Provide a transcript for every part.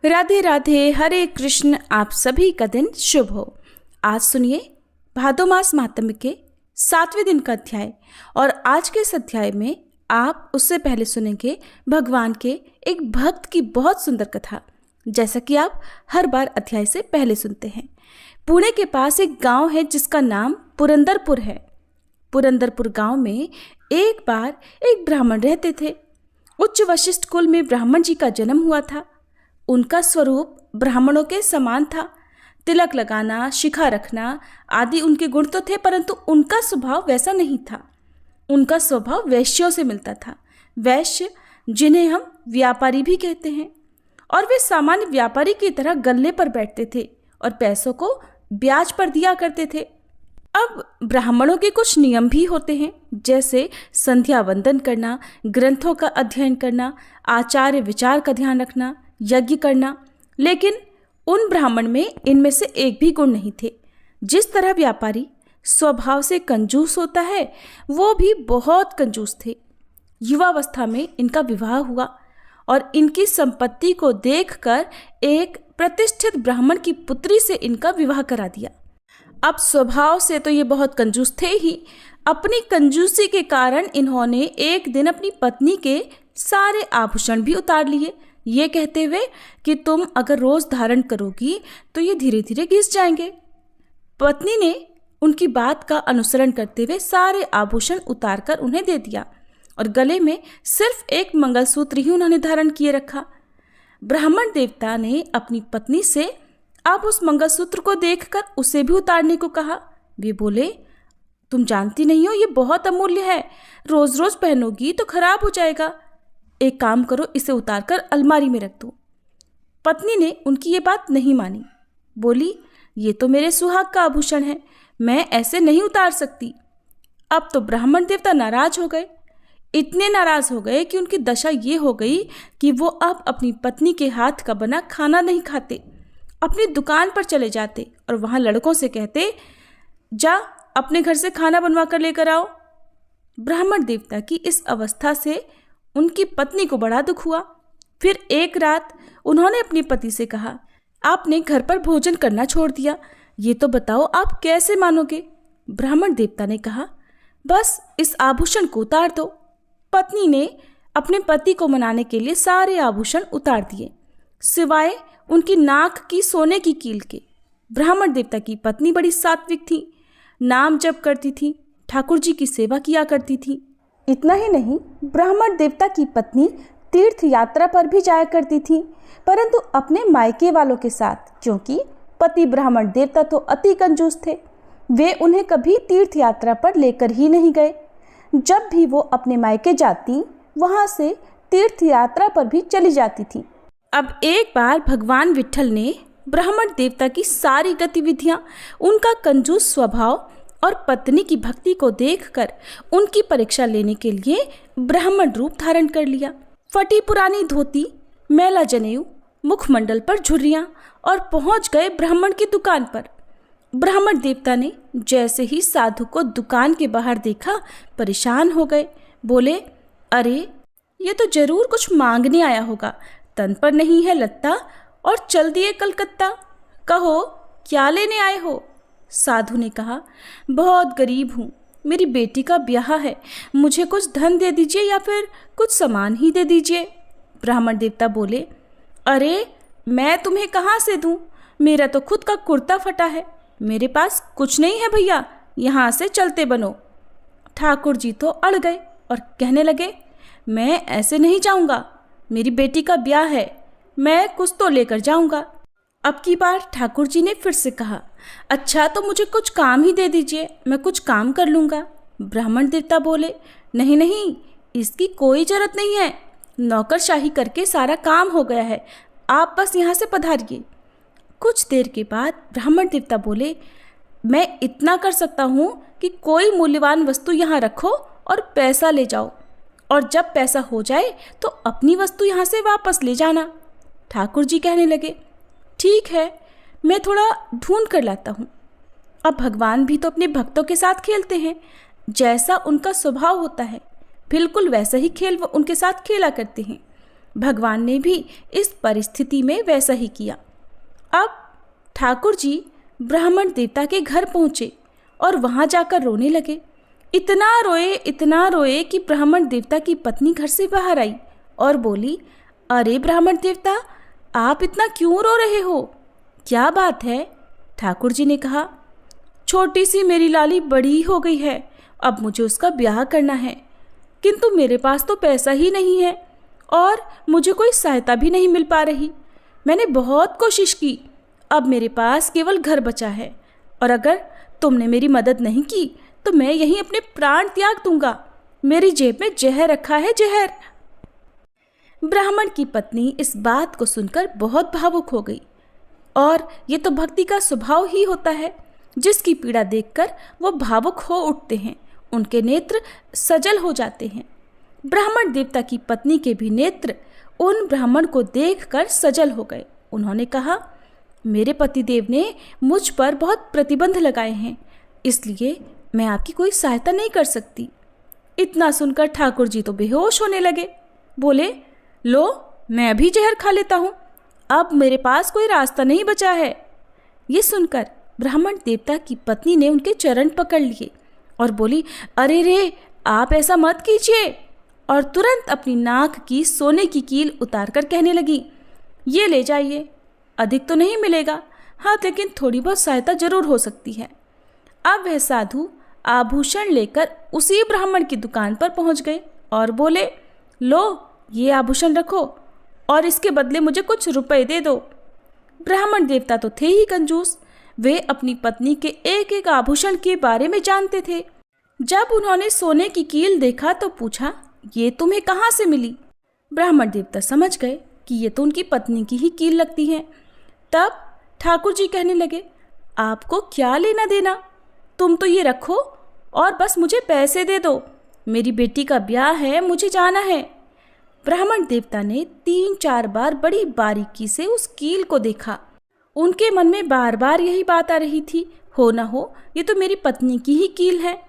राधे राधे, हरे कृष्ण। आप सभी का दिन शुभ हो। आज सुनिए भादो मास महात्म्य के 7वें दिन का अध्याय। और आज के इस अध्याय में आप उससे पहले सुनेंगे भगवान के एक भक्त की बहुत सुंदर कथा, जैसा कि आप हर बार अध्याय से पहले सुनते हैं। पुणे के पास एक गांव है जिसका नाम पुरंदरपुर है। पुरंदरपुर गांव में एक बार एक ब्राह्मण रहते थे। उच्च वशिष्ठ कुल में ब्राह्मण जी का जन्म हुआ था। उनका स्वरूप ब्राह्मणों के समान था। तिलक लगाना, शिखा रखना आदि उनके गुण तो थे, परंतु उनका स्वभाव वैसा नहीं था। उनका स्वभाव वैश्यों से मिलता था। वैश्य जिन्हें हम व्यापारी भी कहते हैं। और वे सामान्य व्यापारी की तरह गल्ले पर बैठते थे और पैसों को ब्याज पर दिया करते थे। अब ब्राह्मणों के कुछ नियम भी होते हैं, जैसे संध्या वंदन करना, ग्रंथों का अध्ययन करना, आचार्य विचार का ध्यान रखना, यज्ञ करना। लेकिन उन ब्राह्मण में इनमें से एक भी गुण नहीं थे। जिस तरह व्यापारी स्वभाव से कंजूस होता है, वो भी बहुत कंजूस थे। युवावस्था में इनका विवाह हुआ और इनकी संपत्ति को देखकर एक प्रतिष्ठित ब्राह्मण की पुत्री से इनका विवाह करा दिया। अब स्वभाव से तो ये बहुत कंजूस थे ही। अपनी कंजूसी के कारण इन्होंने एक दिन अपनी पत्नी के सारे आभूषण भी उतार लिए, ये कहते हुए कि तुम अगर रोज धारण करोगी तो ये धीरे धीरे घिस जाएंगे। पत्नी ने उनकी बात का अनुसरण करते हुए सारे आभूषण उतारकर उन्हें दे दिया और गले में सिर्फ एक मंगलसूत्र ही उन्होंने धारण किए रखा। ब्राह्मण देवता ने अपनी पत्नी से अब उस मंगलसूत्र को देखकर उसे भी उतारने को कहा। वे बोले, तुम जानती नहीं हो ये बहुत अमूल्य है, रोज रोज पहनोगी तो खराब हो जाएगा। एक काम करो, इसे उतारकर अलमारी में रख दो। पत्नी ने उनकी ये बात नहीं मानी। बोली, ये तो मेरे सुहाग का आभूषण है, मैं ऐसे नहीं उतार सकती। अब तो ब्राह्मण देवता नाराज हो गए। इतने नाराज हो गए कि उनकी दशा ये हो गई कि वो अब अपनी पत्नी के हाथ का बना खाना नहीं खाते। अपनी दुकान पर चले जाते और वहाँ लड़कों से कहते, जा अपने घर से खाना बनवा कर लेकर आओ। ब्राह्मण देवता की इस अवस्था से उनकी पत्नी को बड़ा दुख हुआ। फिर एक रात उन्होंने अपने पति से कहा, आपने घर पर भोजन करना छोड़ दिया, ये तो बताओ आप कैसे मानोगे। ब्राह्मण देवता ने कहा, बस इस आभूषण को उतार दो। पत्नी ने अपने पति को मनाने के लिए सारे आभूषण उतार दिए, सिवाय उनकी नाक की सोने की कील के। ब्राह्मण देवता की पत्नी बड़ी सात्विक थी, नाम जप करती थी, ठाकुर जी की सेवा किया करती थी। इतना ही नहीं, ब्राह्मण देवता की पत्नी तीर्थ यात्रा पर भी जाया करती थी, परंतु अपने मायके वालों के साथ, क्योंकि पति ब्राह्मण देवता तो अति कंजूस थे। वे उन्हें कभी तीर्थ यात्रा पर लेकर ही नहीं गए। जब भी वो अपने मायके जाती, वहां से तीर्थ यात्रा पर भी चली जाती थी। अब एक बार भगवान विट्ठल ने ब्राह्मण देवता की सारी गतिविधियां, उनका कंजूस स्वभाव और पत्नी की भक्ति को देखकर उनकी परीक्षा लेने के लिए ब्राह्मण रूप धारण कर लिया। फटी पुरानी धोती, मैला जनेऊ, मुखमंडल पर झुर्रियां और पहुंच गए ब्राह्मण की दुकान पर। ब्राह्मण देवता ने जैसे ही साधु को दुकान के बाहर देखा, परेशान हो गए। बोले, अरे ये तो जरूर कुछ मांगने आया होगा, तन पर नहीं है लत्ता और चल दिए कलकत्ता। कहो क्या लेने आए हो। साधु ने कहा, बहुत गरीब हूँ, मेरी बेटी का ब्याह है, मुझे कुछ धन दे दीजिए या फिर कुछ सामान ही दे दीजिए। ब्राह्मण देवता बोले, अरे मैं तुम्हें कहाँ से दूँ, मेरा तो खुद का कुर्ता फटा है, मेरे पास कुछ नहीं है भैया, यहाँ से चलते बनो। ठाकुर जी तो अड़ गए और कहने लगे, मैं ऐसे नहीं जाऊँगा, मेरी बेटी का ब्याह है, मैं कुछ तो लेकर जाऊँगा। अब की बार ठाकुर जी ने फिर से कहा, अच्छा तो मुझे कुछ काम ही दे दीजिए, मैं कुछ काम कर लूँगा। ब्राह्मण देवता बोले, नहीं नहीं, इसकी कोई जरूरत नहीं है, नौकरशाही करके सारा काम हो गया है, आप बस यहाँ से पधारिए। कुछ देर के बाद ब्राह्मण देवता बोले, मैं इतना कर सकता हूँ कि कोई मूल्यवान वस्तु यहाँ रखो और पैसा ले जाओ, और जब पैसा हो जाए तो अपनी वस्तु यहाँ से वापस ले जाना। ठाकुर जी कहने लगे, ठीक है, मैं थोड़ा ढूंढ कर लाता हूँ। अब भगवान भी तो अपने भक्तों के साथ खेलते हैं, जैसा उनका स्वभाव होता है बिल्कुल वैसा ही खेल वो उनके साथ खेला करते हैं। भगवान ने भी इस परिस्थिति में वैसा ही किया। अब ठाकुर जी ब्राह्मण देवता के घर पहुँचे और वहाँ जाकर रोने लगे। इतना रोए कि ब्राह्मण देवता की पत्नी घर से बाहर आई और बोली, अरे ब्राह्मण देवता, आप इतना क्यों रो रहे हो? क्या बात है? ठाकुर जी ने कहा, छोटी सी मेरी लाली बड़ी हो गई है, अब मुझे उसका ब्याह करना है, किंतु मेरे पास तो पैसा ही नहीं है और मुझे कोई सहायता भी नहीं मिल पा रही। मैंने बहुत कोशिश की, अब मेरे पास केवल घर बचा है और अगर तुमने मेरी मदद नहीं की तो मैं यहीं अपने प्राण त्याग दूंगा। मेरी जेब में जहर रखा है, जहर। ब्राह्मण की पत्नी इस बात को सुनकर बहुत भावुक हो गई और ये तो भक्ति का स्वभाव ही होता है। जिसकी पीड़ा देखकर वो भावुक हो उठते हैं, उनके नेत्र सजल हो जाते हैं। ब्राह्मण देवता की पत्नी के भी नेत्र उन ब्राह्मण को देखकर सजल हो गए। उन्होंने कहा, मेरे पतिदेव ने मुझ पर बहुत प्रतिबंध लगाए हैं, इसलिए मैं आपकी कोई सहायता नहीं कर सकती। इतना सुनकर ठाकुर जी तो बेहोश होने लगे। बोले, लो, मैं भी जहर खा लेता हूँ, अब मेरे पास कोई रास्ता नहीं बचा है। ये सुनकर ब्राह्मण देवता की पत्नी ने उनके चरण पकड़ लिए और बोली, अरे रे, आप ऐसा मत कीजिए। और तुरंत अपनी नाक की सोने की कील उतारकर कहने लगी, ये ले जाइए, अधिक तो नहीं मिलेगा, हाँ, लेकिन थोड़ी बहुत सहायता जरूर हो सकती है। अब वह साधु आभूषण लेकर उसी ब्राह्मण की दुकान पर पहुंच गए और बोले, लो, ये आभूषण रखो और इसके बदले मुझे कुछ रुपए दे दो। ब्राह्मण देवता तो थे ही कंजूस, वे अपनी पत्नी के एक एक आभूषण के बारे में जानते थे। जब उन्होंने सोने की कील देखा तो पूछा, ये तुम्हें कहाँ से मिली? ब्राह्मण देवता समझ गए कि ये तो उनकी पत्नी की ही कील लगती है। तब ठाकुर जी कहने लगे, आपको क्या लेना देना, तुम तो ये रखो और बस मुझे पैसे दे दो, मेरी बेटी का ब्याह है, मुझे जाना है। ब्राह्मण देवता ने 3-4 बार बड़ी बारीकी से उस कील को देखा। उनके मन में बार बार यही बात आ रही थी, हो न हो ये तो मेरी पत्नी की ही कील है,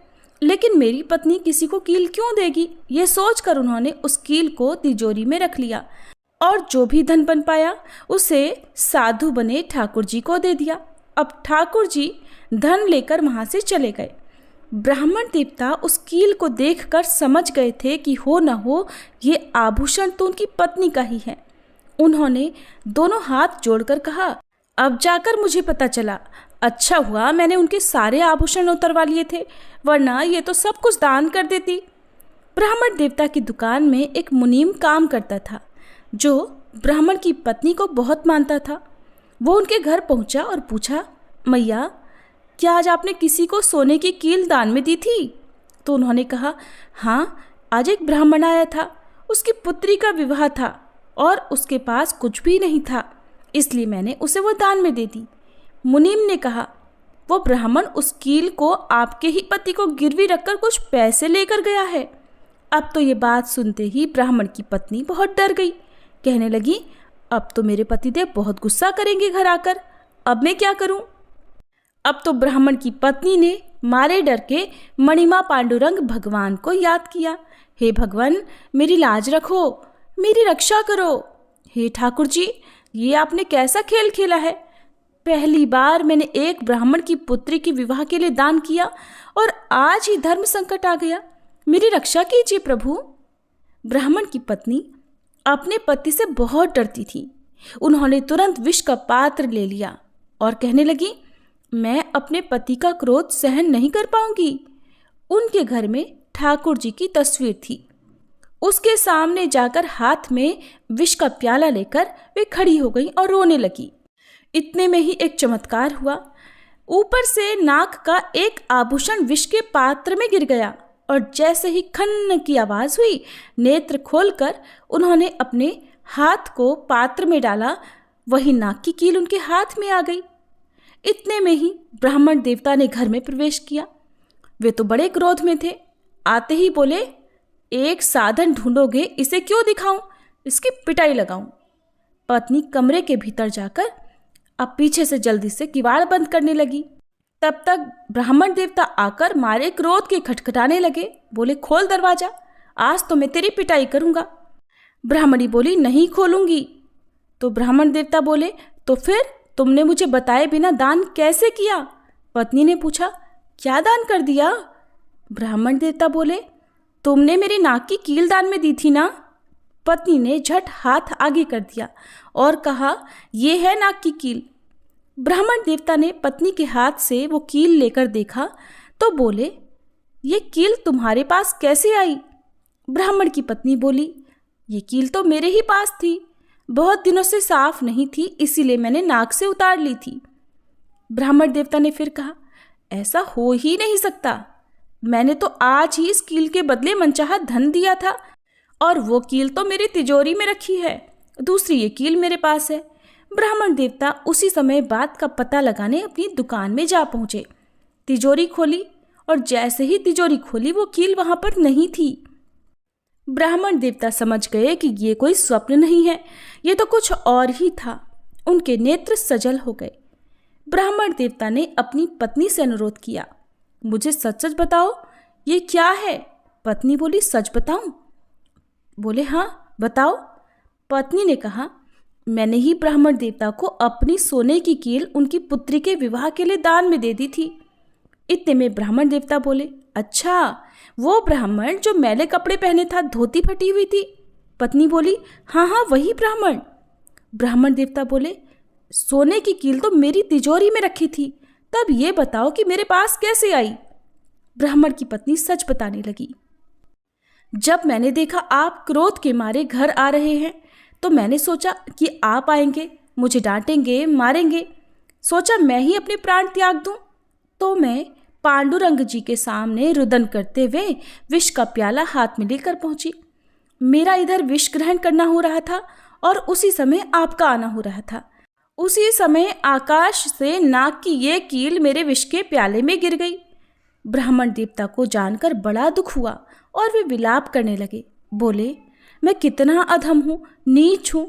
लेकिन मेरी पत्नी किसी को कील क्यों देगी? ये सोचकर उन्होंने उस कील को तिजोरी में रख लिया और जो भी धन बन पाया उसे साधु बने ठाकुर जी को दे दिया। अब ठाकुर जी धन लेकर वहां से चले गए। ब्राह्मण देवता उस कील को देखकर समझ गए थे कि हो न हो ये आभूषण तो उनकी पत्नी का ही है। उन्होंने दोनों हाथ जोड़कर कहा, अब जाकर मुझे पता चला, अच्छा हुआ मैंने उनके सारे आभूषण उतरवा लिए थे, वरना ये तो सब कुछ दान कर देती। ब्राह्मण देवता की दुकान में एक मुनीम काम करता था जो ब्राह्मण की पत्नी को बहुत मानता था। वो उनके घर पहुंचा और पूछा, मैया, क्या आज आपने किसी को सोने की कील दान में दी थी? तो उन्होंने कहा, हाँ, आज एक ब्राह्मण आया था, उसकी पुत्री का विवाह था और उसके पास कुछ भी नहीं था, इसलिए मैंने उसे वो दान में दे दी। मुनीम ने कहा, वो ब्राह्मण उस कील को आपके ही पति को गिरवी रखकर कुछ पैसे लेकर गया है। अब तो ये बात सुनते ही ब्राह्मण की पत्नी बहुत डर गई। कहने लगी, अब तो मेरे पतिदेव बहुत गुस्सा करेंगे घर आकर, अब मैं क्या करूं? अब तो ब्राह्मण की पत्नी ने मारे डर के मणिमा पांडुरंग भगवान को याद किया। हे भगवान, मेरी लाज रखो, मेरी रक्षा करो। हे ठाकुर जी, ये आपने कैसा खेल खेला है? पहली बार मैंने एक ब्राह्मण की पुत्री के विवाह के लिए दान किया और आज ही धर्म संकट आ गया, मेरी रक्षा कीजिए प्रभु। ब्राह्मण की पत्नी अपने पति से बहुत डरती थी। उन्होंने तुरंत विष का पात्र ले लिया और कहने लगी, मैं अपने पति का क्रोध सहन नहीं कर पाऊंगी। उनके घर में ठाकुर जी की तस्वीर थी। उसके सामने जाकर हाथ में विष का प्याला लेकर वे खड़ी हो गई और रोने लगी। इतने में ही एक चमत्कार हुआ। ऊपर से नाक का एक आभूषण विष के पात्र में गिर गया और जैसे ही खन्न की आवाज हुई, नेत्र खोलकर उन्होंने अपने हाथ को पात्र में डाला, वही नाक की कील उनके हाथ में आ गई। इतने में ही ब्राह्मण देवता ने घर में प्रवेश किया। वे तो बड़े क्रोध में थे। आते ही बोले, एक साधन ढूंढोगे, इसे क्यों दिखाऊं, इसकी पिटाई लगाऊं। पत्नी कमरे के भीतर जाकर अब पीछे से जल्दी से किवाड़ बंद करने लगी। तब तक ब्राह्मण देवता आकर मारे क्रोध के खटखटाने लगे। बोले, खोल दरवाजा, आज तो मैं तेरी पिटाई करूंगा। ब्राह्मणी बोली, नहीं खोलूंगी। तो ब्राह्मण देवता बोले, तो फिर तुमने मुझे बताए बिना दान कैसे किया? पत्नी ने पूछा, क्या दान कर दिया? ब्राह्मण देवता बोले, तुमने मेरी नाक की कील दान में दी थी ना। पत्नी ने झट हाथ आगे कर दिया और कहा, ये है नाक की कील। ब्राह्मण देवता ने पत्नी के हाथ से वो कील लेकर देखा तो बोले, ये कील तुम्हारे पास कैसे आई? ब्राह्मण की पत्नी बोली, ये कील तो मेरे ही पास थी, बहुत दिनों से साफ नहीं थी, इसीलिए मैंने नाक से उतार ली थी। ब्राह्मण देवता ने फिर कहा, ऐसा हो ही नहीं सकता, मैंने तो आज ही इस कील के बदले मनचाहा धन दिया था और वो कील तो मेरी तिजोरी में रखी है, दूसरी ये कील मेरे पास है। ब्राह्मण देवता उसी समय बात का पता लगाने अपनी दुकान में जा पहुंचे। तिजोरी खोली और जैसे ही तिजोरी खोली वो कील वहां पर नहीं थी। ब्राह्मण देवता समझ गए कि ये कोई स्वप्न नहीं है, ये तो कुछ और ही था। उनके नेत्र सजल हो गए। ब्राह्मण देवता ने अपनी पत्नी से अनुरोध किया, मुझे सच सच बताओ, ये क्या है? पत्नी बोली, सच बताऊं? बोले, हाँ बताओ। पत्नी ने कहा, मैंने ही ब्राह्मण देवता को अपनी सोने की कील उनकी पुत्री के विवाह के लिए दान में दे दी थी। इतने में ब्राह्मण देवता बोले, अच्छा, वो ब्राह्मण जो मैले कपड़े पहने था, धोती फटी हुई थी? पत्नी बोली, हाँ हाँ वही ब्राह्मण। ब्राह्मण देवता बोले, सोने की कील तो मेरी तिजोरी में रखी थी, तब ये बताओ कि मेरे पास कैसे आई? ब्राह्मण की पत्नी सच बताने लगी, जब मैंने देखा आप क्रोध के मारे घर आ रहे हैं तो मैंने सोचा कि आप आएंगे, मुझे डांटेंगे, मारेंगे। सोचा मैं ही अपने प्राण त्याग दूं। तो मैं पांडुरंग जी के सामने रुदन करते हुए विष का प्याला हाथ में लेकर पहुंची। मेरा इधर विष ग्रहण करना हो रहा था और उसी समय आपका आना हो रहा था। उसी समय आकाश से नाग की ये कील मेरे विष के प्याले में गिर गई। ब्राह्मण देवता को जानकर बड़ा दुख हुआ और वे विलाप करने लगे। बोले, मैं कितना अधम हूँ, नीच हूँ।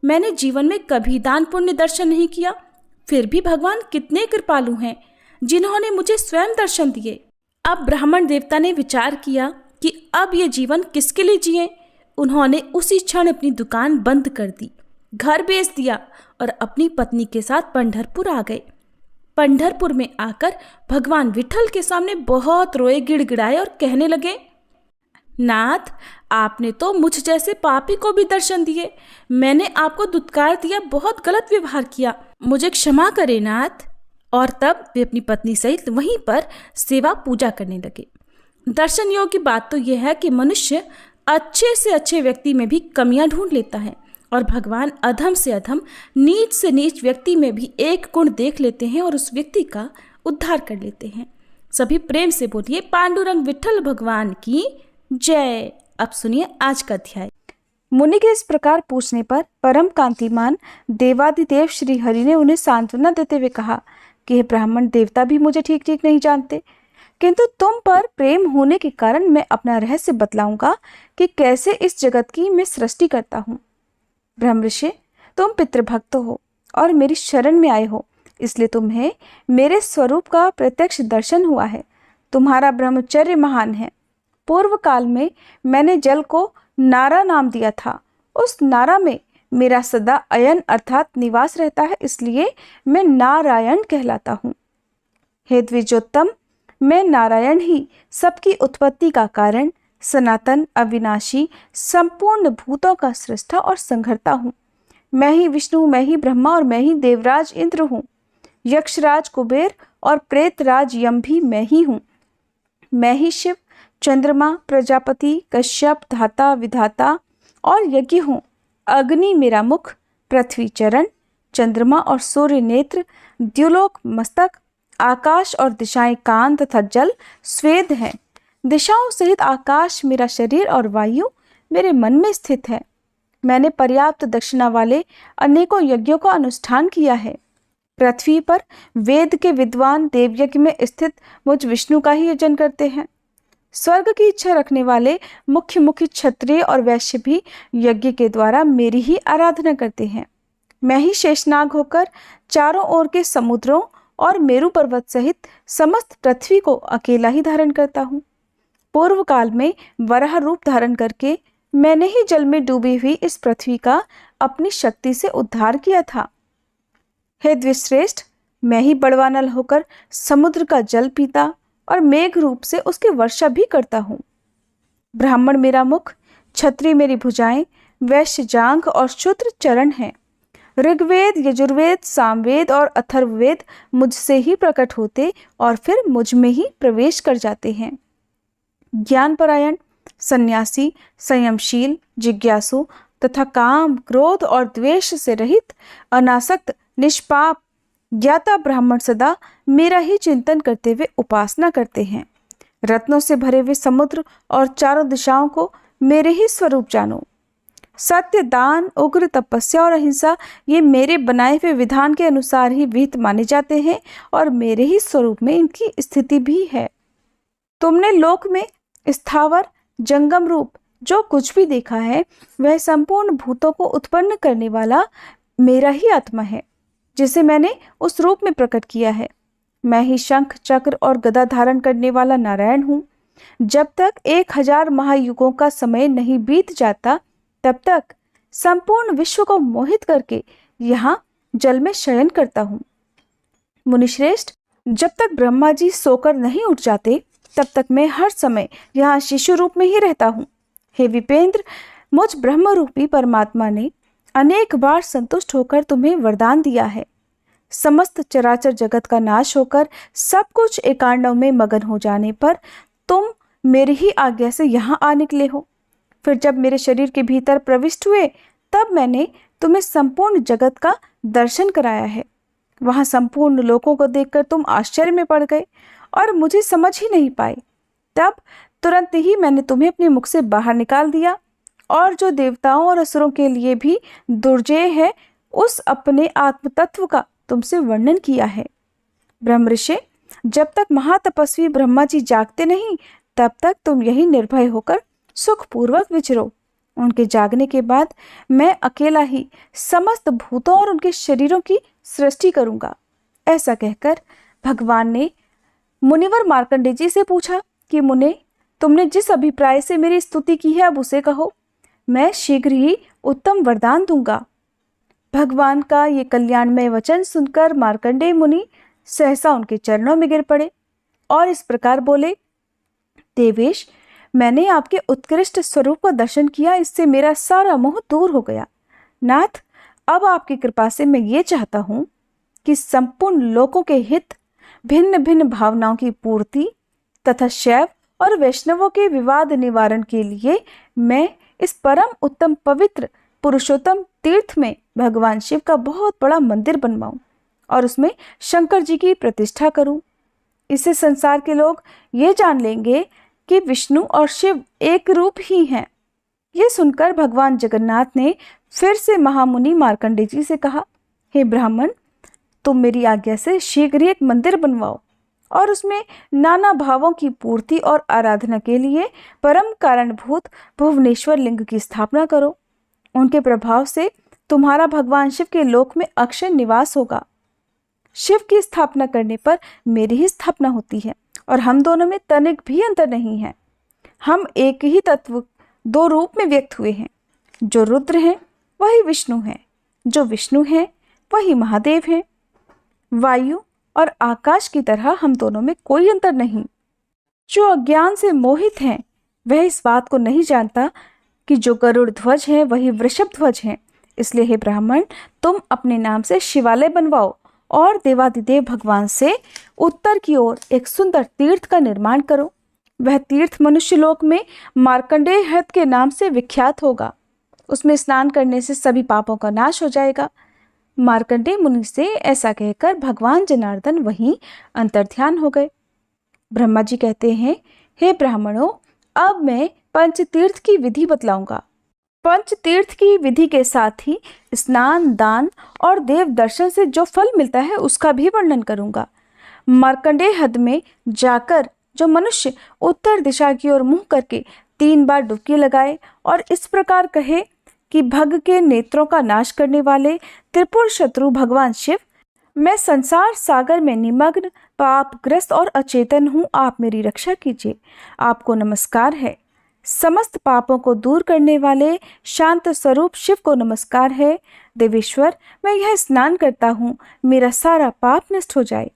मैंने जीवन में कभी दान पुण्य दर्शन नहीं किया, फिर भी भगवान कितने कृपालु हैं जिन्होंने मुझे स्वयं दर्शन दिए। अब ब्राह्मण देवता ने विचार किया कि अब ये जीवन किसके लिए जिए। उन्होंने उसी क्षण अपनी दुकान बंद कर दी, घर बेच दिया और अपनी पत्नी के साथ पंढरपुर आ गए। पंढरपुर में आकर भगवान विठल के सामने बहुत रोए, गिड़गिड़ाए और कहने लगे, नाथ, आपने तो मुझ जैसे पापी को भी दर्शन दिए। मैंने आपको दुत्कार दिया, बहुत गलत व्यवहार किया, मुझे क्षमा करे नाथ। और तब वे अपनी पत्नी सहित वहीं पर सेवा पूजा करने लगे। दर्शन योग की बात तो यह है कि मनुष्य अच्छे से अच्छे व्यक्ति में भी कमियां ढूंढ लेता है और भगवान अधम से अधम, नीच से नीच व्यक्ति में भी एक गुण देख लेते हैं और उस व्यक्ति का उद्धार कर लेते हैं। सभी प्रेम से बोलिए, पांडुरंग विठल भगवान की जय। अब सुनिए आज का अध्याय। मुनि के इस प्रकार पूछने पर परम कांतिमान देवादिदेव श्री हरि ने उन्हें सांत्वना देते हुए कहा कि हे ब्राह्मण देवता भी मुझे ठीक ठीक नहीं जानते, किंतु तुम पर प्रेम होने के कारण मैं अपना रहस्य बतलाऊंगा कि कैसे इस जगत की मैं सृष्टि करता हूँ। ब्रह्मऋषि, तुम पितृभक्त हो और मेरी शरण में आए हो, इसलिए तुम्हें मेरे स्वरूप का प्रत्यक्ष दर्शन हुआ है। तुम्हारा ब्रह्मचर्य महान है। पूर्व काल में मैंने जल को नारा नाम दिया था। उस नारा में मेरा सदा अयन अर्थात निवास रहता है, इसलिए मैं नारायण कहलाता हूँ। हे द्विजोत्तम, मैं नारायण ही सबकी उत्पत्ति का कारण, सनातन, अविनाशी, संपूर्ण भूतों का सृष्टा और संघर्ता हूँ। मैं ही विष्णु, मैं ही ब्रह्मा और मैं ही देवराज इंद्र हूँ। यक्षराज कुबेर और प्रेतराज यम भी मैं ही हूँ। मैं ही शिव, चंद्रमा, प्रजापति, कश्यप, धाता, विधाता और यज्ञ हूँ। अग्नि मेरा मुख, पृथ्वी चरण, चंद्रमा और सूर्य नेत्र, द्युलोक मस्तक, आकाश और दिशाएं कान तथा जल स्वेद हैं। दिशाओं सहित आकाश मेरा शरीर और वायु मेरे मन में स्थित है। मैंने पर्याप्त दक्षिणा वाले अनेकों यज्ञों का अनुष्ठान किया है। पृथ्वी पर वेद के विद्वान देवयज्ञ में स्थित मुझ विष्णु का ही यजन करते हैं। स्वर्ग की इच्छा रखने वाले मुख्य मुख्य क्षत्रिय और वैश्य भी यज्ञ के द्वारा मेरी ही आराधना करते हैं। मैं ही शेषनाग होकर चारों ओर के समुद्रों और मेरु पर्वत सहित समस्त पृथ्वी को अकेला ही धारण करता हूँ। पूर्व काल में वराह रूप धारण करके मैंने ही जल में डूबी हुई इस पृथ्वी का अपनी शक्ति से उद्धार किया था। हे द्विश्रेष्ठ, मैं ही बड़वानल होकर समुद्र का जल पीता और मेघ रूप से उसकी वर्षा भी करता हूँ। ब्राह्मण मेरा मुख, क्षत्रिय मेरी भुजाएं, वैश्य जांघ और शूद्र चरण हैं। ऋग्वेद, यजुर्वेद, सामवेद और अथर्ववेद मुझसे ही प्रकट होते और फिर मुझ में ही प्रवेश कर जाते हैं। ज्ञानपरायण, सन्यासी, संयमशील, जिज्ञासु तथा काम, क्रोध और द्वेष से रहित, अनासक्त, निष्पाप, ज्ञाता ब्राह्मण सदा मेरा ही चिंतन करते हुए उपासना करते हैं। रत्नों से भरे हुए समुद्र और चारों दिशाओं को मेरे ही स्वरूप जानो। सत्य, दान, उग्र तपस्या और अहिंसा ये मेरे बनाए हुए विधान के अनुसार ही विहित माने जाते हैं और मेरे ही स्वरूप में इनकी स्थिति भी है। तुमने लोक में स्थावर, जंगम रूप जो कुछ भी देखा है वह संपूर्ण भूतों को उत्पन्न करने वाला मेरा ही आत्मा है, जिसे मैंने उस रूप में प्रकट किया है। मैं ही शंख, चक्र और गदा धारण करने वाला नारायण हूँ। जब तक 1000 महायुगों का समय नहीं बीत जाता तब तक संपूर्ण विश्व को मोहित करके यहाँ जल में शयन करता हूँ। मुनिश्रेष्ठ, जब तक ब्रह्मा जी सोकर नहीं उठ जाते तब तक मैं हर समय यहाँ शिशु रूप में ही रहता हूँ। हे विपेंद्र, मुझ ब्रह्म रूपी परमात्मा ने अनेक बार संतुष्ट होकर तुम्हें वरदान दिया है। समस्त चराचर जगत का नाश होकर सब कुछ एकांडव में मगन हो जाने पर तुम मेरी ही आज्ञा से यहाँ आ निकले हो। फिर जब मेरे शरीर के भीतर प्रविष्ट हुए तब मैंने तुम्हें संपूर्ण जगत का दर्शन कराया है। वहाँ संपूर्ण लोकों को देखकर तुम आश्चर्य में पड़ गए और मुझे समझ ही नहीं पाए। तब तुरंत ही मैंने तुम्हें अपने मुख से बाहर निकाल दिया और जो देवताओं और असुरों के लिए भी दुर्जय है उस अपने आत्म तत्व का तुमसे वर्णन किया है। ब्रह्मऋषि, जब तक महातपस्वी ब्रह्मा जी जागते नहीं तब तक तुम यही निर्भय होकर सुखपूर्वक विचरो। उनके जागने के बाद मैं अकेला ही समस्त भूतों और उनके शरीरों की सृष्टि करूंगा। ऐसा कहकर भगवान ने मुनिवर मार्कंडेय जी से पूछा कि मुने, तुमने जिस अभिप्राय से मेरी स्तुति की है अब उसे कहो, मैं शीघ्र ही उत्तम वरदान दूंगा। भगवान का ये कल्याणमय वचन सुनकर मार्कंडेय मुनि सहसा उनके चरणों में गिर पड़े और इस प्रकार बोले, देवेश, मैंने आपके उत्कृष्ट स्वरूप का दर्शन किया, इससे मेरा सारा मोह दूर हो गया। नाथ, अब आपकी कृपा से मैं ये चाहता हूँ कि संपूर्ण लोकों के हित, भिन्न भिन्न भावनाओं की पूर्ति तथा शैव और वैष्णवों के विवाद निवारण के लिए मैं इस परम उत्तम पवित्र पुरुषोत्तम तीर्थ में भगवान शिव का बहुत बड़ा मंदिर बनवाऊं और उसमें शंकर जी की प्रतिष्ठा करूं। इससे संसार के लोग ये जान लेंगे कि विष्णु और शिव एक रूप ही हैं। यह सुनकर भगवान जगन्नाथ ने फिर से महामुनि मार्कंडेय जी से कहा, हे ब्राह्मण, तुम मेरी आज्ञा से शीघ्र ही एक मंदिर बनवाओ और उसमें नाना भावों की पूर्ति और आराधना के लिए परम कारणभूत भुवनेश्वर लिंग की स्थापना करो। उनके प्रभाव से तुम्हारा भगवान शिव के लोक में अक्षय निवास होगा। शिव की स्थापना करने पर मेरी ही स्थापना होती है और हम दोनों में तनिक भी अंतर नहीं है। हम एक ही तत्व दो रूप में व्यक्त हुए हैं। जो रुद्र हैं वही विष्णु हैं, जो विष्णु हैं वही महादेव हैं। वायु और आकाश की तरह हम दोनों में कोई अंतर नहीं। जो अज्ञान से मोहित हैं वह इस बात को नहीं जानता कि जो गरुड़ ध्वज है वही वृषभ ध्वज है। इसलिए हे ब्राह्मण, तुम अपने नाम से शिवालय बनवाओ और देवादिदेव भगवान से उत्तर की ओर एक सुंदर तीर्थ का निर्माण करो। वह तीर्थ मनुष्यलोक में मार्कंडेय हृद के नाम से विख्यात होगा। उसमें स्नान करने से सभी पापों का नाश हो जाएगा। मार्कंडेय मुनि से ऐसा कहकर भगवान जनार्दन वहीं अंतर्ध्यान हो गए। ब्रह्मा जी कहते हैं, हे ब्राह्मणों, अब मैं पंचतीर्थ की विधि बतलाऊंगा। पंचतीर्थ की विधि के साथ ही स्नान, दान और देव दर्शन से जो फल मिलता है उसका भी वर्णन करूंगा। मार्कंडेय हद में जाकर जो मनुष्य उत्तर दिशा की ओर मुंह करके 3 बार डुबकी लगाए और इस प्रकार कहे कि भग के नेत्रों का नाश करने वाले त्रिपुर शत्रु भगवान शिव, मैं संसार सागर में निमग्न, पापग्रस्त और अचेतन हूँ, आप मेरी रक्षा कीजिए। आपको नमस्कार है। समस्त पापों को दूर करने वाले शांत स्वरूप शिव को नमस्कार है। देवेश्वर, मैं यह स्नान करता हूँ, मेरा सारा पाप नष्ट हो जाए।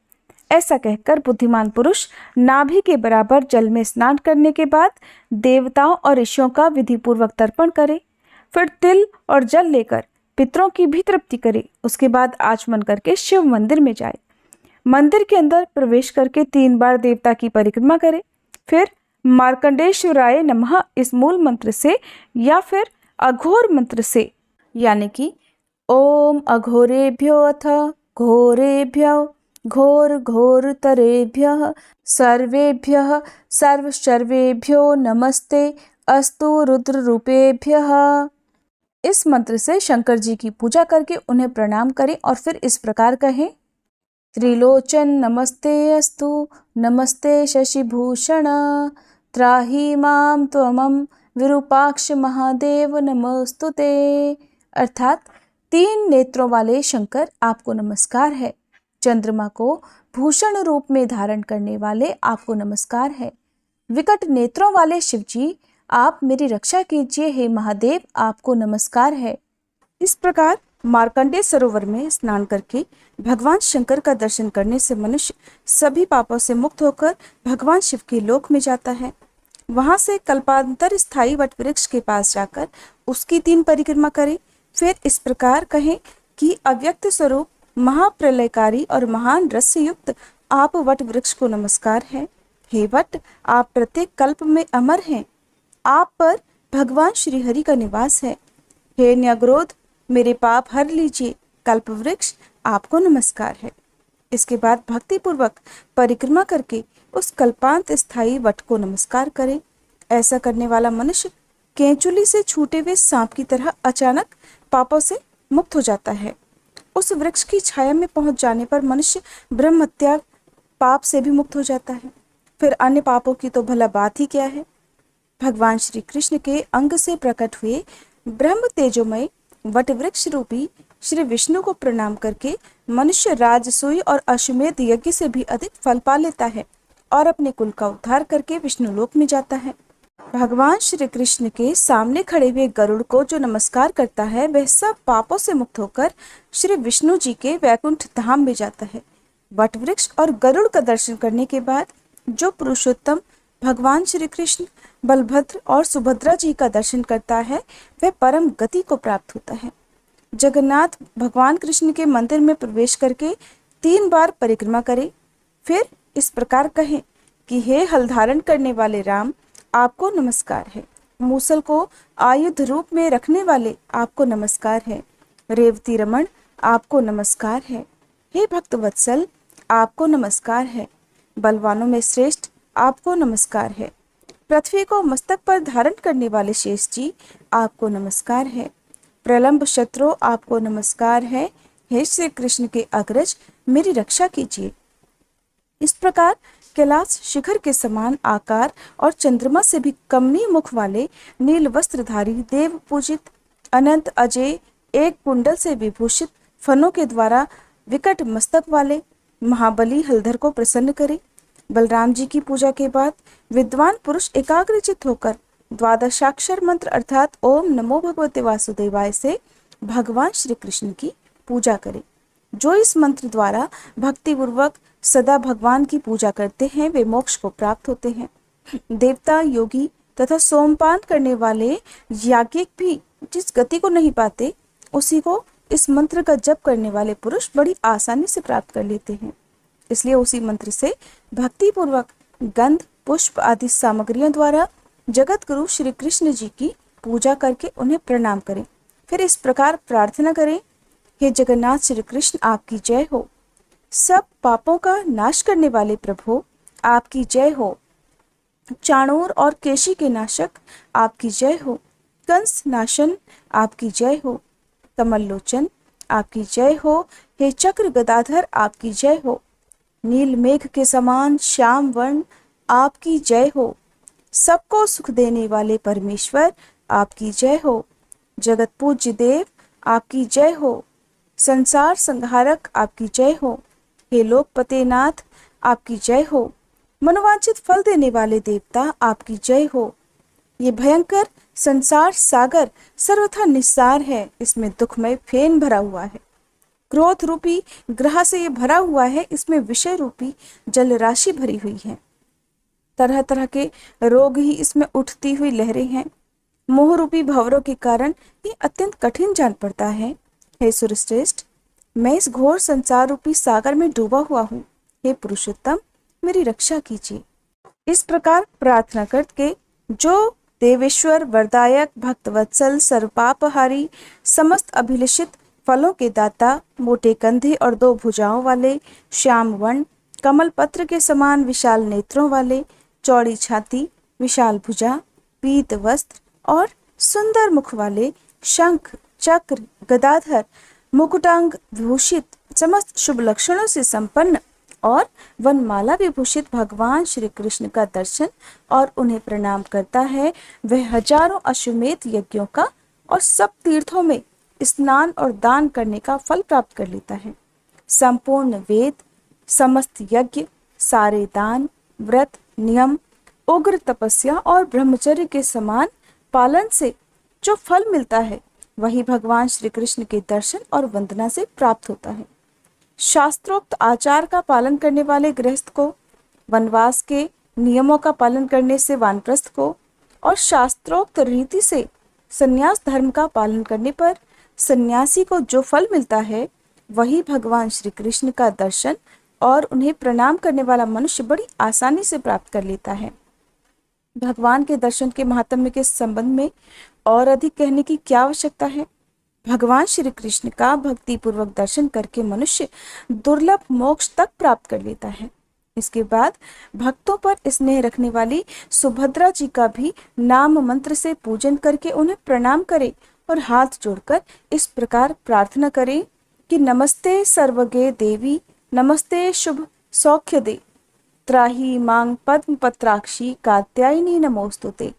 ऐसा कहकर बुद्धिमान पुरुष नाभि के बराबर जल में स्नान करने के बाद देवताओं और ऋषियों का विधिपूर्वक तर्पण करे। फिर तिल और जल लेकर पितरों की भी तृप्ति करे। उसके बाद आचमन करके शिव मंदिर में जाए। मंदिर के अंदर प्रवेश करके 3 बार देवता की परिक्रमा करे। फिर मार्कंडेश्वराय नमः इस मूल मंत्र से या फिर अघोर मंत्र से, यानी कि ओम अघोरेभ्यो अथ घोरेभ्यो घोर घोर तरेभ्यः सर्वेभ्यः सर्वशर्वेभ्यो नमस्ते अस्तु रुद्र रूपेभ्यः, इस मंत्र से शंकर जी की पूजा करके उन्हें प्रणाम करें और फिर इस प्रकार कहें। त्रिलोचन नमस्ते अस्तु, नमस्ते शशिभूषण, त्राहि मां त्वमं विरूपाक्ष महादेव नमोस्तुते। अर्थात 3 नेत्रों वाले शंकर आपको नमस्कार है। चंद्रमा को भूषण रूप में धारण करने वाले आपको नमस्कार है। विकट नेत्रों वाले शिव जी, आप मेरी रक्षा कीजिए, हे महादेव, आपको नमस्कार है। इस प्रकार मार्कंडेय सरोवर में स्नान करके भगवान शंकर का दर्शन करने से मनुष्य सभी पापों से मुक्त होकर भगवान शिव के लोक में जाता है। वहां से कल्पांतर स्थायी वट वृक्ष के पास जाकर उसकी 3 परिक्रमा करें। फिर इस प्रकार कहें कि अव्यक्त स्वरूप महाप्रलयकारी और महान रस युक्त आप वट वृक्ष को नमस्कार है। हे वट, आप प्रत्येक कल्प में अमर हैं। आप पर भगवान श्री हरि का निवास है। हे न्याग्रोध, मेरे पाप हर लीजिए। कल्प वृक्ष, आपको नमस्कार है। इसके बाद भक्ति पूर्वक परिक्रमा करके उस कल्पांत स्थायी वट को नमस्कार करें। ऐसा करने वाला मनुष्य केंचुली से छूटे हुए सांप की तरह अचानक पापों से मुक्त हो जाता है। उस वृक्ष की छाया में पहुंच जाने पर मनुष्य ब्रह्म हत्या पाप से भी मुक्त हो जाता है। फिर अन्य पापों की तो भला बात ही क्या है। भगवान श्री कृष्ण के अंग से प्रकट हुए ब्रह्म तेजोमय वट वृक्ष रूपी श्री विष्णु को प्रणाम करके मनुष्य राजसूय और अश्वमेध यज्ञ से भी अधिक फल पा लेता है और अपने कुल का उद्धार करके विष्णु लोक में जाता है। भगवान श्री कृष्ण के सामने खड़े हुए गरुड़ को जो नमस्कार करता है, वह सब पापों से मुक्त होकर श्री विष्णु जी के वैकुंठ धाम में जाता है। वट वृक्ष और गरुड़ का दर्शन करने के बाद जो पुरुषोत्तम भगवान श्री कृष्ण, बलभद्र और सुभद्रा जी का दर्शन करता है, वह परम गति को प्राप्त होता है। जगन्नाथ भगवान कृष्ण के मंदिर में प्रवेश करके 3 बार परिक्रमा करें। फिर इस प्रकार कहें कि हे हल धारण करने वाले राम, आपको नमस्कार है। मूसल को आयुध रूप में रखने वाले, आपको नमस्कार है। रेवती रमण, आपको नमस्कार है। हे भक्त वत्सल, आपको नमस्कार है। बलवानों में श्रेष्ठ, आपको नमस्कार है। पृथ्वी को मस्तक पर धारण करने वाले शेष जी, आपको नमस्कार है। प्रलंब शत्रु, आपको नमस्कार है। हे श्री कृष्ण के अग्रज, मेरी रक्षा कीजिए। इस प्रकार कैलाश शिखर के समान आकार और चंद्रमा से भी कमनीय मुख वाले नील वस्त्रधारी देव पूजित अनंत अजय एक कुंडल से विभूषित फनों के द्वारा विकट मस्तक वाले महाबली हलधर को प्रसन्न करे। बलराम जी की पूजा के बाद विद्वान पुरुष एकाग्रचित होकर द्वादशाक्षर मंत्र अर्थात ओम नमो भगवते वासुदेवाय से भगवान श्री कृष्ण की पूजा करे। जो इस मंत्र द्वारा भक्ति पूर्वक सदा भगवान की पूजा करते हैं, वे मोक्ष को प्राप्त होते हैं। देवता, योगी तथा सोमपान करने वाले याज्ञिक भी जिस गति को नहीं पाते, उसी को इस मंत्र का जप करने वाले पुरुष बड़ी आसानी से प्राप्त कर लेते हैं। इसलिए उसी मंत्र से भक्ति पूर्वक गंध, पुष्प आदि सामग्रियों द्वारा जगत गुरु श्री कृष्ण जी की पूजा करके उन्हें प्रणाम करें। फिर इस प्रकार प्रार्थना करें, हे जगन्नाथ श्री कृष्ण, आपकी जय हो। सब पापों का नाश करने वाले प्रभु, आपकी जय हो। चाणूर और केशी के नाशक, आपकी जय हो। कंस नाशन, आपकी जय हो। कमललोचन, आपकी जय हो। हे चक्र गदाधर, आपकी जय हो। नील मेघ के समान श्याम वर्ण, आपकी जय हो। सबको सुख देने वाले परमेश्वर, आपकी जय हो। जगत पूज्य देव, आपकी जय हो। संसार संहारक, आपकी जय हो। हे लोकपते नाथ, आपकी जय हो। मनोवांछित फल देने वाले देवता, आपकी जय हो। ये भयंकर संसार सागर सर्वथा निस्सार है, इसमें दुखमय फेन भरा हुआ है। क्रोध रूपी ग्रह से ये भरा हुआ है, इसमें विषय रूपी जल राशि भरी हुई है। तरह तरह के रोग ही इसमें उठती हुई लहरें हैं। मोह रूपी भंवरों के कारण ये अत्यंत कठिन जान पड़ता है। हे सुरश्रेष्ठ, मैं इस घोर संसार रूपी सागर में डूबा हुआ हूँ। हे पुरुषोत्तम, मेरी रक्षा कीजिए। इस प्रकार प्रार्थना करके जो देवेश्वर, वरदायक, भक्तवत्सल, सर्वपापहारी, समस्त अभिलषित फलों के दाता, मोटे कंधे और 2 भुजाओं वाले, श्याम वर्ण, कमल पत्र के समान विशाल नेत्रों वाले, चौड़ी छाती, विशाल भुजा, पीत वस्त्र और सुंदर मुख वाले, शंख, चक्र, गदाधर, मुकुटांग विभूषित, समस्त शुभ लक्षणों से संपन्न और वनमाला विभूषित भगवान श्री कृष्ण का दर्शन और उन्हें प्रणाम करता है, वह हजारों अश्वमेध यज्ञों का और सब तीर्थों में स्नान और दान करने का फल प्राप्त कर लेता है। संपूर्ण वेद, समस्त यज्ञ, सारे दान, व्रत, नियम, उग्र तपस्या और ब्रह्मचर्य के समान पालन से जो फल मिलता है, वही भगवान श्री कृष्ण के दर्शन और वंदना से प्राप्त होता है। शास्त्रोक्त आचार का पालन करने वाले गृहस्थ को, वनवास के नियमों का पालन करने से वानप्रस्थ को और शास्त्रोक्त रीति से संन्यास धर्म का पालन करने पर सन्यासी को जो फल मिलता है, वही भगवान श्री कृष्ण का दर्शन और उन्हें प्रणाम करने वाला मनुष्य बड़ी आसानी से प्राप्त कर लेता है। भगवान के दर्शन के महात्म्य के संबंध में और अधिक कहने की क्या आवश्यकता है। भगवान श्री कृष्ण का भक्ति पूर्वक दर्शन करके मनुष्य दुर्लभ मोक्ष तक प्राप्त कर लेता है। इसके बाद भक्तों पर स्नेह रखने वाली सुभद्रा जी का भी नाम मंत्र से पूजन करके उन्हें प्रणाम करे और हाथ जोड़कर इस प्रकार प्रार्थना करे कि नमस्ते सर्वगे देवी, नमस्ते शुभ सौख्य दे, त्राही मांग पद्म पत्राक्षी कात्यायनी नमोस्तुते।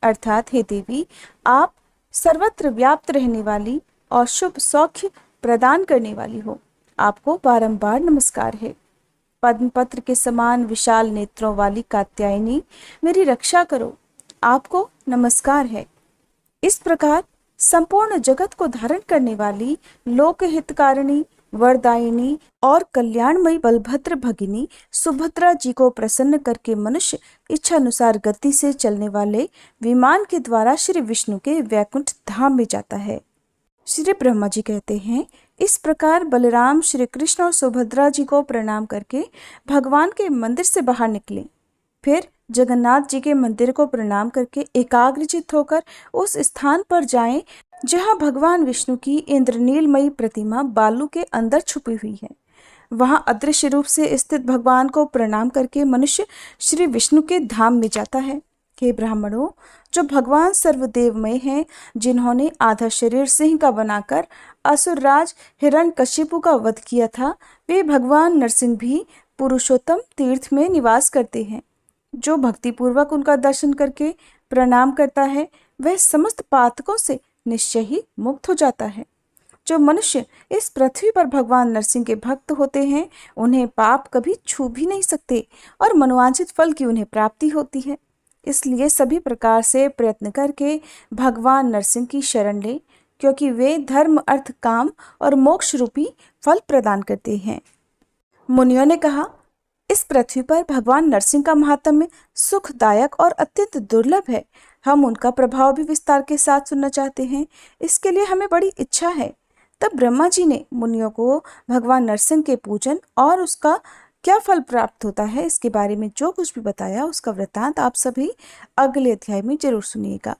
अर्थात हे देवी, आप सर्वत्र व्याप्त रहने वाली और शुभ सौख्य प्रदान करने वाली हो, आपको बारंबार नमस्कार है। पद्म पत्र के समान विशाल नेत्रों वाली कात्यायनी, मेरी रक्षा करो, आपको नमस्कार है। इस प्रकार संपूर्ण जगत को धारण करने वाली लोकहितकारिणी, वरदायिनी और कल्याणमयी बलभद्र भगिनी सुभद्रा जी को प्रसन्न करके मनुष्य इच्छानुसार गति से चलने वाले विमान के द्वारा श्री विष्णु के वैकुंठ धाम में जाता है। श्री ब्रह्मा जी कहते हैं, इस प्रकार बलराम श्री कृष्ण और सुभद्रा जी को प्रणाम करके भगवान के मंदिर से बाहर निकले। फिर जगन्नाथ जी के मंदिर को प्रणाम करके एकाग्रचित्त होकर उस स्थान पर जाएं जहां भगवान विष्णु की इंद्रनीलमयी प्रतिमा बालू के अंदर छुपी हुई है। वहां अदृश्य रूप से स्थित भगवान को प्रणाम करके मनुष्य श्री विष्णु के धाम में जाता है। हे ब्राह्मणों, जो भगवान सर्वदेवमय हैं, जिन्होंने आधा शरीर सिंह का बनाकर असुरराज हिरण्यकशिपु का वध किया था, वे भगवान नरसिंह भी पुरुषोत्तम तीर्थ में निवास करते हैं। जो भक्तिपूर्वक उनका दर्शन करके प्रणाम करता है, वह समस्त पातकों से निश्चय ही मुक्त हो जाता है। जो मनुष्य इस पृथ्वी पर भगवान नरसिंह के भक्त होते हैं, उन्हें पाप कभी छू भी नहीं सकते और मनोवांछित फल की उन्हें प्राप्ति होती है। इसलिए सभी प्रकार से प्रयत्न करके भगवान नरसिंह की शरण ले, क्योंकि वे धर्म, अर्थ, काम और मोक्ष रूपी फल प्रदान करते हैं। मुनियों ने कहा, इस पृथ्वी पर भगवान नरसिंह का महात्म्य सुखदायक और अत्यंत दुर्लभ है। हम उनका प्रभाव भी विस्तार के साथ सुनना चाहते हैं, इसके लिए हमें बड़ी इच्छा है। तब ब्रह्मा जी ने मुनियों को भगवान नरसिंह के पूजन और उसका क्या फल प्राप्त होता है, इसके बारे में जो कुछ भी बताया, उसका वृत्तांत आप सभी अगले अध्याय में जरूर सुनिएगा।